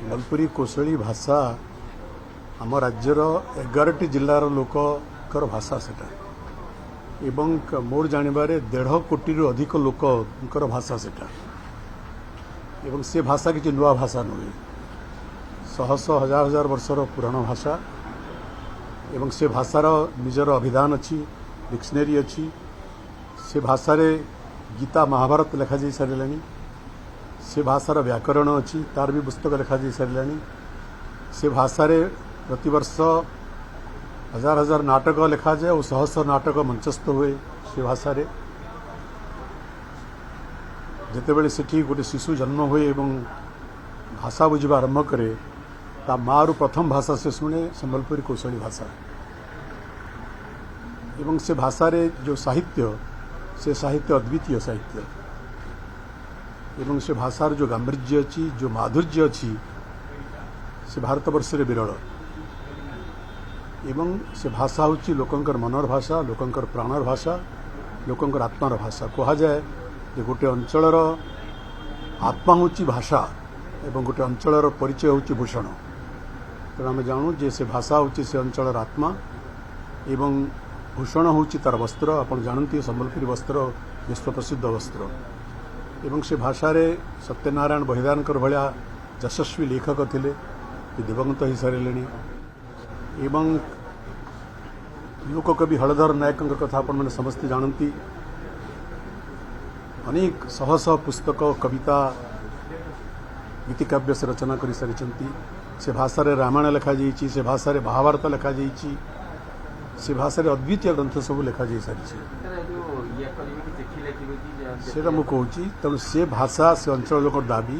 ସମ୍ବଲପୁରୀ କୋଶଳୀ ଭାଷା ଆମ ରାଜ୍ୟର 11ଟି ଜିଲ୍ଲାର ଲୋକଙ୍କର ଭାଷା ସେଟା ଏବଂ ମୋର ଜାଣିବାରେ 1.5 କୋଟିରୁ ଅଧିକ ଲୋକଙ୍କର ଭାଷା ସେଟା ଏବଂ ସେ ଭାଷା କିଛି ନୂଆ ଭାଷା ନୁହେଁ। ଶହ ଶହ ହଜାର ହଜାର ବର୍ଷର ପୁରାଣ ଭାଷା ଏବଂ ସେ ଭାଷାର ନିଜର ଅଭିଧାନ ଅଛି, ଡିକ୍ସନାରୀ ଅଛି। ସେ ଭାଷାରେ ଗୀତା ମହାଭାରତ ଲେଖାଯାଇ ସାରିଲାଣି। से भाषार व्याकरण अच्छी तार भी पुस्तक लिखा जा सारा। से भाषारे प्रतिवर्ष हजार हजार नाटक लिखा जाए और शह शह नाटक मंचस्थ हुए से भाषारे। जितेबले सेठी गोटे शिशु जन्म हुए और भाषा बुझा आरंभ करे ता माँ प्रथम भाषा से शुणे संबलपुरी कौशली भाषा एवं से भाषारे जो साहित्य से साहित्य अद्वितीय साहित्य एवं से भाषार जो गांभीर्य अच्छी जो माधुर्य अच्छी से भारतवर्ष रे विरल एवं से भाषा हूँ लोकंकर मनर भाषा, लोकंकर प्राणर भाषा, लोकंकर आत्मार भाषा। कहा जाए जे गोटे अंचलर आत्मा हूँ भाषा एवं गोटे अंचलर परिचय हूँ भूषण। तेणु आम जानू जे से भाषा हूँ से अंचलर आत्मा एवं भूषण हूँ तार वस्त्र। आप जानते संबलपुरी वस्त्र विश्व प्रसिद्ध वस्त्र एवं से भाषा रे सत्यनारायण बहिदानकर भलिया यशस्वी लेखक थिले दिवंगत हो सारे एवं लोककवि हलधर नायक कथा आपण मैंने समस्ते जानती। अनेक शह शह पुस्तक कविता गीतिकाव्य से रचना कर सारी। से भाषा रे रामायण लिखा जाइए, से भाषा रे महाभारत लिखा जाइए, से भाषा रे अद्वितीय ग्रंथ सब लिखा जा सारी। सेटा मु कहूँ तेणु से भाषा से अंचल लोक दाबी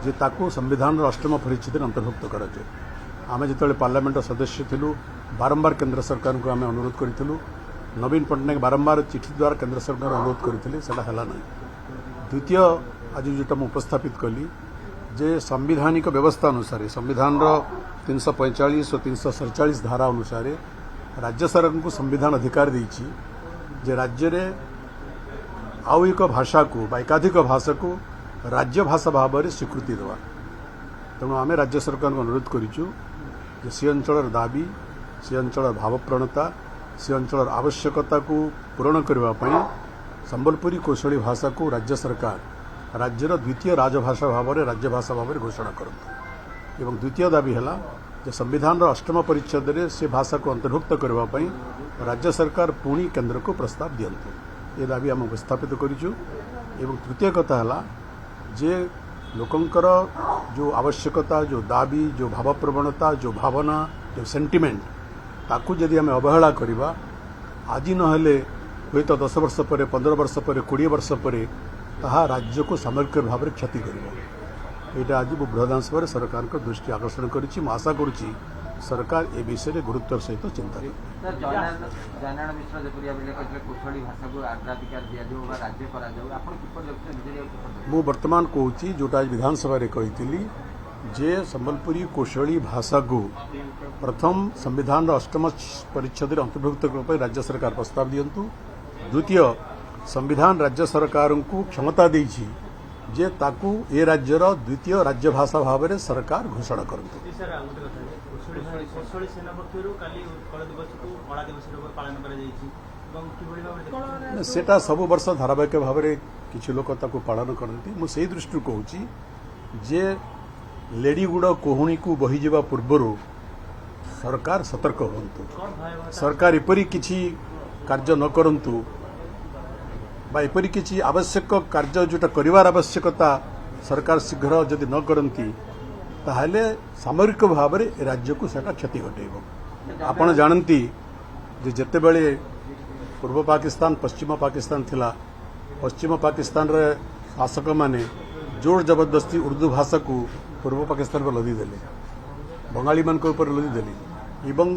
जे ताकू संविधान अष्टम परिच्छेद अंतर्भुक्त कराए। आम जो पार्लियामेंट सदस्य थिलु बारंबार केंद्र सरकार को आम अनुरोध करूँ। नवीन पट्टनायक बारंबार चिठी द्वारा केंद्र सरकार अनुरोध करते है ना। द्वितीय आज जो उपस्थापित कली जे संविधानिक व्यवस्था अनुसार संविधान 345 और 347 धारा अनुसार राज्य सरकार को संविधान अधिकार देछि जे राज्य रे आउ एक भाषा को एकाधिक भाषा को राज्य भाषा भाव में स्वीकृति देवा। तेणु आम राज्य सरकार को अनुरोध करूँ से अंचल दाबी, से अंचल भावप्रणता, से अंचल आवश्यकता को पूरण करने संबलपुरी कौशली भाषा को राज्य सरकार राज्यर द्वितीय राजभाषा भाव में राज्य भाषा भाव में घोषणा करते। एवं द्वितीय दाबी है संविधान अष्टम परिच्छेद में से भाषा को अंतर्भुक्त करने राज्य सरकार पुणी केंद्र को प्रस्ताव दियंतु। ये दाबी आम उपस्थापित करूँ। एवं तृतीय कथा है जे लोकंकर जो आवश्यकता, जो दाबी, जो भावप्रवणता, जो भावना, जो सेंटिमेंट ताकू जदि आम अवहेला करवा आज नहले हुए तो 10 वर्ष पर, 15 वर्ष पर, 20 वर्ष पर ताहा राज्य को सामरिक भाव में क्षति कर। यहाँ आज बृहदांश पर सरकार को दृष्टि आकर्षण करी। आशा करुच्ची सरकार ए विषय में गुरुत्व सहित चिंता मु वर्तमान कहूँ जोटा आज विधानसभा कही जे संबलपुरी कौशली भाषा को प्रथम संविधान अष्टम परिच्छेद अंतर्भुक्त करने राज्य सरकार प्रस्ताव दियंतु। द्वितीय संविधान राज्य सरकार को क्षमता देछि जे ताकू ए राज्यर द्वितीय राज्य भाषा भाव में सरकार घोषणा करतु। सेटा सब वर्ष धारावाहिक भाव में किसी लोक ताकू पालन करती। मुझे दृष्टि कहूँ जे लेडीगुड़ कोहुणी को बहीजा पूर्वर सरकार सतर्क हूँ। सरकार एपरी किसी कार्य न करंतु बा एपरी किसी आवश्यक कार्य जोटा करिवार आवश्यकता सरकार शीघ्र जदि न करती ताहले सामरिक भाव में राज्य को सेटा क्षति घटेब। आपण जानती जे जेतेबेले पूर्व पाकिस्तान पश्चिम पाकिस्तान थिला, पश्चिम पाकिस्तान रे शासक माने जोर जबरदस्ती उर्दू भाषा को पूर्व पाकिस्तान पर लदी देले, बंगाली मान को ऊपर लदी देले एवं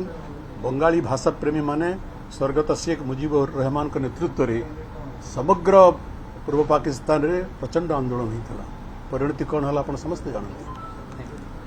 बंगाली भाषा प्रेमी माने स्वर्गत शेख मुजीबुर रहमान के नेतृत्व रे समग्र पूर्व पाकिस्तान रे प्रचंड आंदोलन होता। परिणति कौन है आप समस्ते जानते।